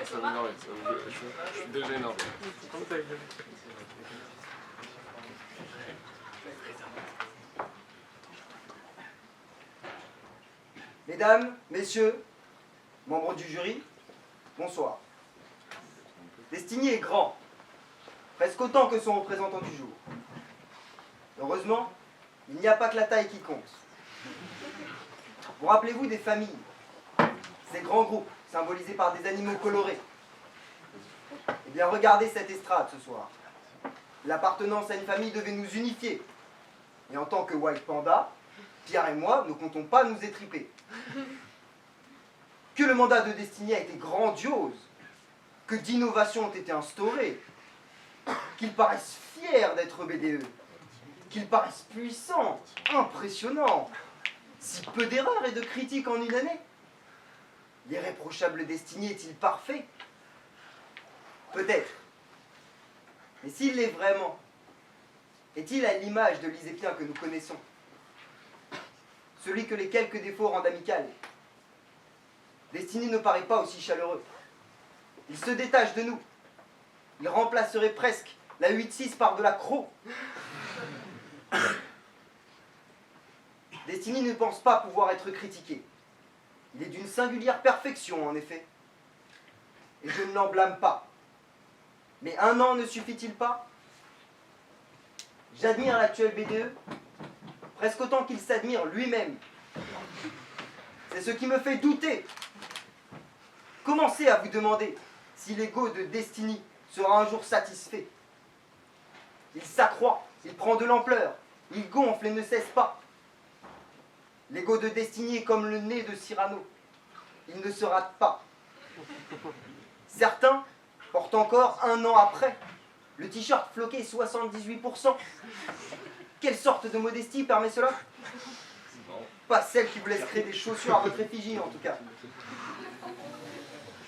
ça m'énerve. Je suis déjà énervé. Mesdames, messieurs, membres du jury, bonsoir. Destiny est grand, presque autant que son représentant du jour. Heureusement, il n'y a pas que la taille qui compte. Vous rappelez-vous des familles, ces grands groupes symbolisés par des animaux colorés? Eh bien, regardez cette estrade ce soir. L'appartenance à une famille devait nous unifier. Et en tant que White Panda, Pierre et moi ne comptons pas nous étriper. Que le mandat de Destiny a été grandiose, que d'innovations ont été instaurées, qu'ils paraissent fiers d'être BDE, qu'ils paraissent puissants, impressionnants, si peu d'erreurs et de critiques en une année. L'irréprochable Destiny est-il parfait? Peut-être. Mais s'il l'est vraiment, est-il à l'image de l'Isépien que nous connaissons? Celui que les quelques défauts rendent amical. Destiny ne paraît pas aussi chaleureux. Il se détache de nous. Il remplacerait presque la 8-6 par de la croc. Destiny ne pense pas pouvoir être critiqué. Il est d'une singulière perfection, en effet. Et je ne l'en blâme pas. Mais un an ne suffit-il pas? J'admire l'actuel BDE, presque autant qu'il s'admire lui-même. C'est ce qui me fait douter. Commencez à vous demander si l'ego de Destiny sera un jour satisfait. Il s'accroît, il prend de l'ampleur, il gonfle et ne cesse pas. L'ego de Destiny est comme le nez de Cyrano. Il ne se rate pas. Certains portent encore un an après le t-shirt floqué 78%. Quelle sorte de modestie permet cela? Pas celle qui vous laisse créer des chaussures à votre effigie, en tout cas.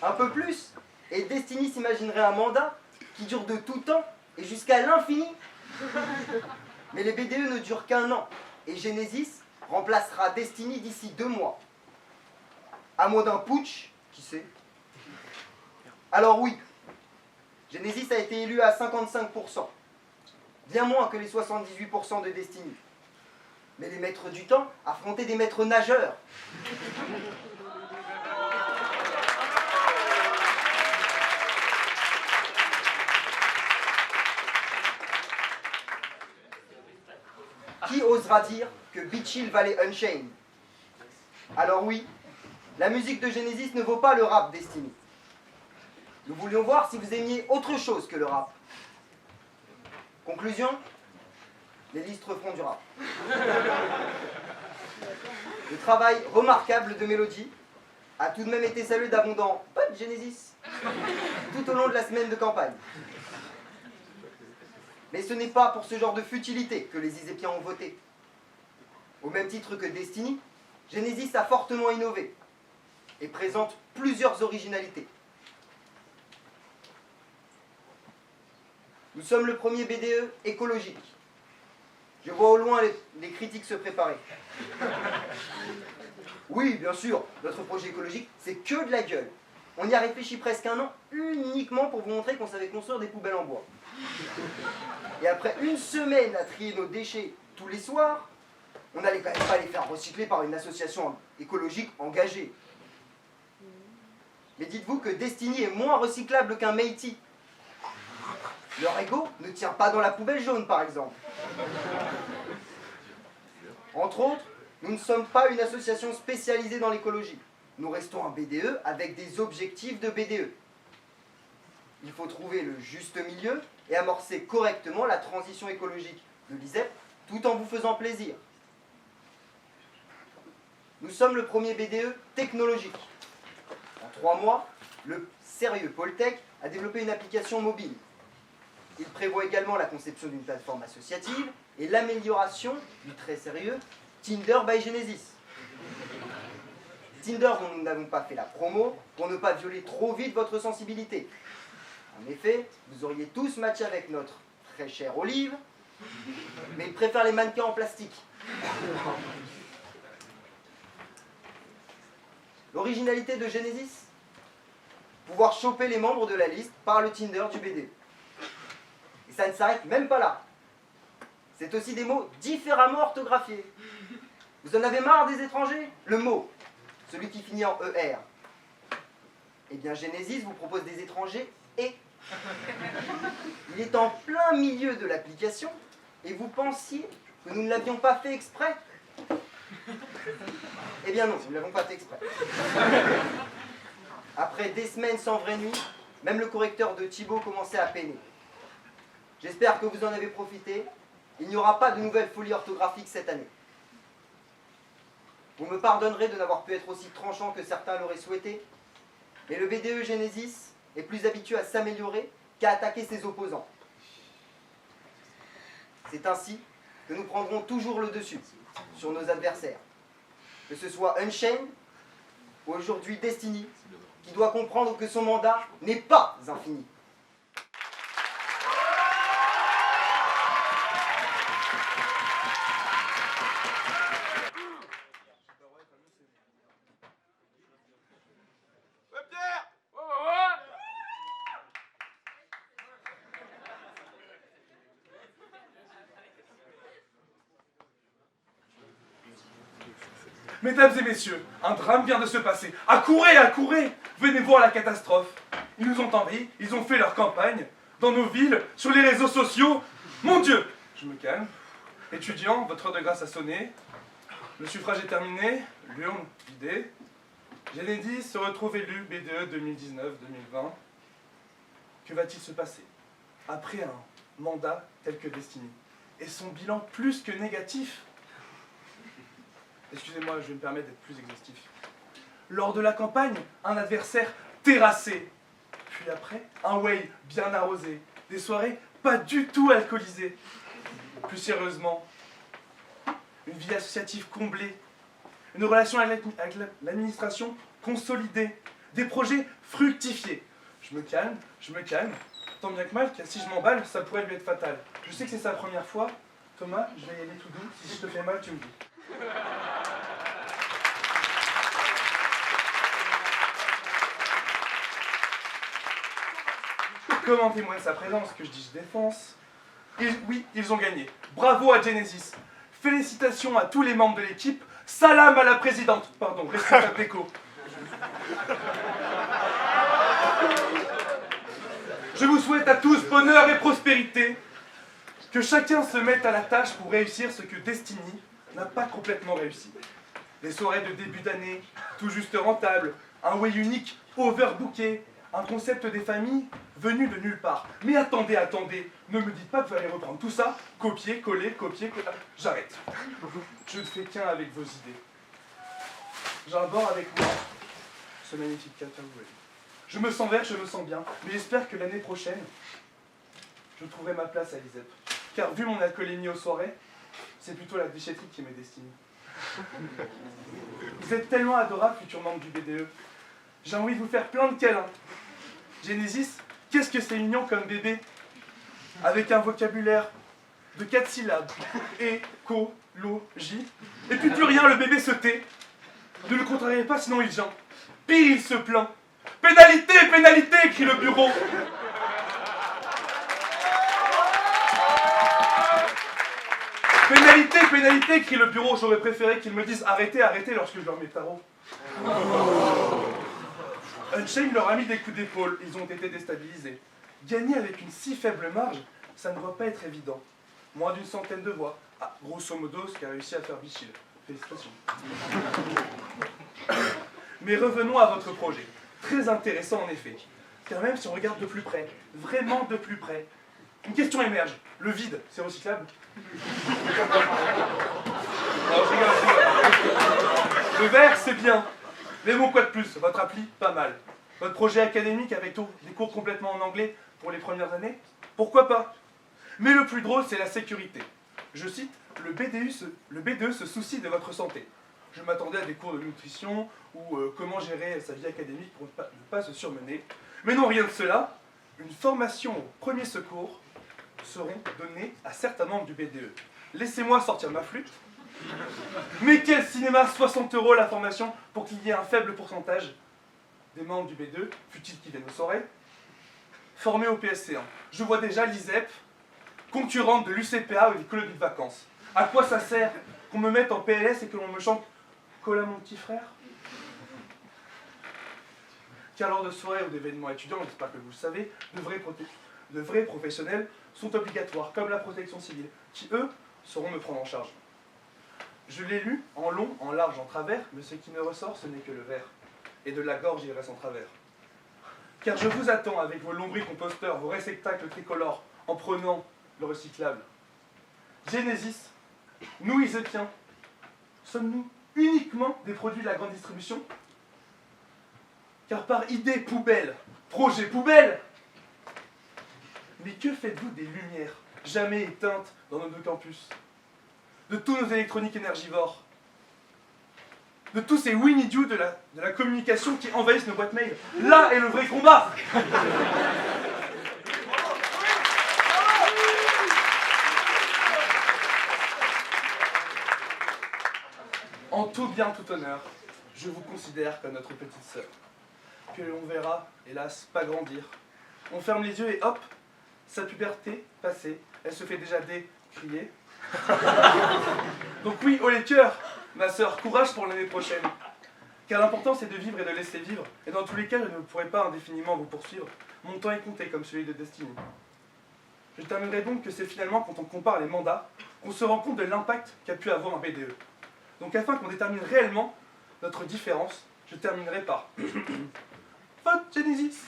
Un peu plus, et Destiny s'imaginerait un mandat qui dure de tout temps et jusqu'à l'infini. Mais les BDE ne durent qu'un an, et Genesis remplacera Destiny d'ici 2 mois. À moins d'un putsch, qui sait? Alors oui, Genesis a été élu à 55%, bien moins que les 78% de Destiny. Mais les maîtres du temps affrontaient des maîtres nageurs. Qui osera dire que Beach Hill valait Unchained? Alors oui, la musique de Genesis ne vaut pas le rap Destiny. Nous voulions voir si vous aimiez autre chose que le rap. Conclusion, les listes feront du rap. Le travail remarquable de Mélodie a tout de même été salué d'abondants « pas de Genesis » tout au long de la semaine de campagne. Mais ce n'est pas pour ce genre de futilité que les Isépiens ont voté. Au même titre que Destiny, Genesis a fortement innové et présente plusieurs originalités. Nous sommes le premier BDE écologique. Je vois au loin les critiques se préparer. Oui, bien sûr, notre projet écologique, c'est que de la gueule. On y a réfléchi presque un an, uniquement pour vous montrer qu'on savait construire des poubelles en bois. Et après une semaine à trier nos déchets tous les soirs, on n'allait quand même pas les faire recycler par une association écologique engagée. Mais dites-vous que Destiny est moins recyclable qu'un Métis. Leur ego ne tient pas dans la poubelle jaune, par exemple. Entre autres, nous ne sommes pas une association spécialisée dans l'écologie. Nous restons un BDE avec des objectifs de BDE. Il faut trouver le juste milieu et amorcer correctement la transition écologique de l'ISEP tout en vous faisant plaisir. Nous sommes le premier BDE technologique. En 3 mois, le sérieux Poltech a développé une application mobile. Il prévoit également la conception d'une plateforme associative et l'amélioration du très sérieux Tinder by Genesis. Tinder dont nous n'avons pas fait la promo pour ne pas violer trop vite votre sensibilité. En effet, vous auriez tous matché avec notre très chère Olive, mais il préfère les mannequins en plastique. L'originalité de Genesis? pouvoir choper les membres de la liste par le Tinder du BDE. Et ça ne s'arrête même pas là. C'est aussi des mots différemment orthographiés. Vous en avez marre des étrangers? Le mot, celui qui finit en ER. Eh bien, Genesis vous propose des étrangers et. Il est en plein milieu de l'application et vous pensiez que nous ne l'avions pas fait exprès? Eh bien non, nous ne l'avons pas fait exprès. Après des semaines sans vraie nuit, même le correcteur de Thibaut commençait à peiner. J'espère que vous en avez profité. Il n'y aura pas de nouvelles folies orthographiques cette année. Vous me pardonnerez de n'avoir pu être aussi tranchant que certains l'auraient souhaité, mais le BDE Genesis est plus habitué à s'améliorer qu'à attaquer ses opposants. C'est ainsi que nous prendrons toujours le dessus sur nos adversaires. Que ce soit Unchained ou aujourd'hui Destiny, qui doit comprendre que son mandat n'est pas infini. Mesdames et messieurs, un drame vient de se passer. Accourez, accourez! Venez voir la catastrophe. Ils nous ont envahis, ils ont fait leur campagne, dans nos villes, sur les réseaux sociaux. Mon Dieu! Je me calme. Étudiants, votre heure de grâce a sonné. Le suffrage est terminé, l'urne vidée. Genesis se retrouve élu BDE 2019-2020. Que va-t-il se passer après un mandat tel que Destiny? Et son bilan plus que négatif? Excusez-moi, je vais me permettre d'être plus exhaustif. Lors de la campagne, un adversaire terrassé. Puis après, un way bien arrosé. Des soirées pas du tout alcoolisées. Plus sérieusement, une vie associative comblée. Une relation avec l'administration consolidée. Des projets fructifiés. Je me calme. Tant bien que mal, car si je m'emballe, ça pourrait lui être fatal. Je sais que c'est sa première fois. Thomas, je vais y aller tout doux. Si je te fais mal, tu me dis. Comme en témoigne sa présence, que je dis je défonce. Oui, ils ont gagné. Bravo à Genesis. Félicitations à tous les membres de l'équipe. Salam à la présidente. Pardon, responsable d'éco. Je vous souhaite à tous bonheur et prospérité. Que chacun se mette à la tâche pour réussir ce que Destiny n'a pas complètement réussi. Des soirées de début d'année, tout juste rentables, un way unique overbooké, un concept des familles venu de nulle part. Mais attendez, ne me dites pas que vous allez reprendre tout ça, copier, coller. J'arrête. Je ne fais qu'un avec vos idées. J'aborde avec moi ce magnifique catalogue. Je me sens vert, je me sens bien, mais j'espère que l'année prochaine, je trouverai ma place à l'ISEP. Car vu mon alcoolémie aux soirées, c'est plutôt la déchetterie qui m'est destinée. Vous êtes tellement adorables, futurs membres du BDE. J'ai envie de vous faire plein de câlins. Genesis, qu'est-ce que c'est mignon comme bébé? Avec un vocabulaire de 4 syllabes. Écologie. Et puis plus rien, le bébé se tait. Ne le contrariez pas, sinon il gêne. Pire, il se plaint. Pénalité, pénalité, crie le bureau. Pénalité, pénalité, crie le bureau. J'aurais préféré qu'ils me disent arrêtez, arrêtez lorsque je leur mets tarot. Unchained leur a mis des coups d'épaule. Ils ont été déstabilisés. Gagner avec une si faible marge, ça ne doit pas être évident. Moins d'une centaine de voix. Ah, grosso modo, ce qu'a réussi à faire Bichil. Félicitations. Mais revenons à votre projet. Très intéressant en effet. Car même si on regarde de plus près, vraiment de plus près, une question émerge. Le vide, c'est recyclable? Non, je rigole. Le vert, c'est bien. Mais bon, quoi de plus? Votre appli, pas mal. Votre projet académique avec des cours complètement en anglais pour les premières années? Pourquoi pas? Mais le plus drôle, c'est la sécurité. Je cite, le BDE se soucie de votre santé. Je m'attendais à des cours de nutrition ou comment gérer sa vie académique pour ne pas se surmener. Mais non, rien de cela. Une formation au premier secours seront données à certains membres du BDE. Laissez-moi sortir ma flûte. Mais quel cinéma, 60 € la formation pour qu'il y ait un faible pourcentage des membres du B2, fut-il qui viennent au soirée, formés au PSC1. Je vois déjà l'ISEP, concurrente de l'UCPA ou des colonies de vacances. À quoi ça sert qu'on me mette en PLS et que l'on me chante « Cola mon petit frère » Car lors de soirées ou d'événements étudiants, j'espère que vous le savez, de vrais professionnels sont obligatoires, comme la protection civile, qui eux sauront me prendre en charge. Je l'ai lu en long, en large, en travers, mais ce qui me ressort, ce n'est que le vert. Et de la gorge, il reste en travers. Car je vous attends avec vos lombricomposteurs, vos réceptacles tricolores, en prenant le recyclable. Genesis, nous Isépiens, sommes-nous uniquement des produits de la grande distribution? Car par idée poubelle, projet poubelle, mais que faites-vous des lumières jamais éteintes dans nos deux campus? De tous nos électroniques énergivores? De tous ces Winnie-Diou de la communication qui envahissent nos boîtes mail? Là est le vrai combat! En tout bien, tout honneur, je vous considère comme notre petite sœur, que l'on verra, hélas, pas grandir. On ferme les yeux et hop, sa puberté passée, elle se fait déjà décrier. Donc oui, haut les cœurs, ma sœur, courage pour l'année prochaine. Car l'important c'est de vivre et de laisser vivre, et dans tous les cas, je ne pourrai pas indéfiniment vous poursuivre. Mon temps est compté comme celui de Destiny. Je terminerai donc que c'est finalement quand on compare les mandats qu'on se rend compte de l'impact qu'a pu avoir un BDE. Donc afin qu'on détermine réellement notre différence, je terminerai par... Vote Genesis.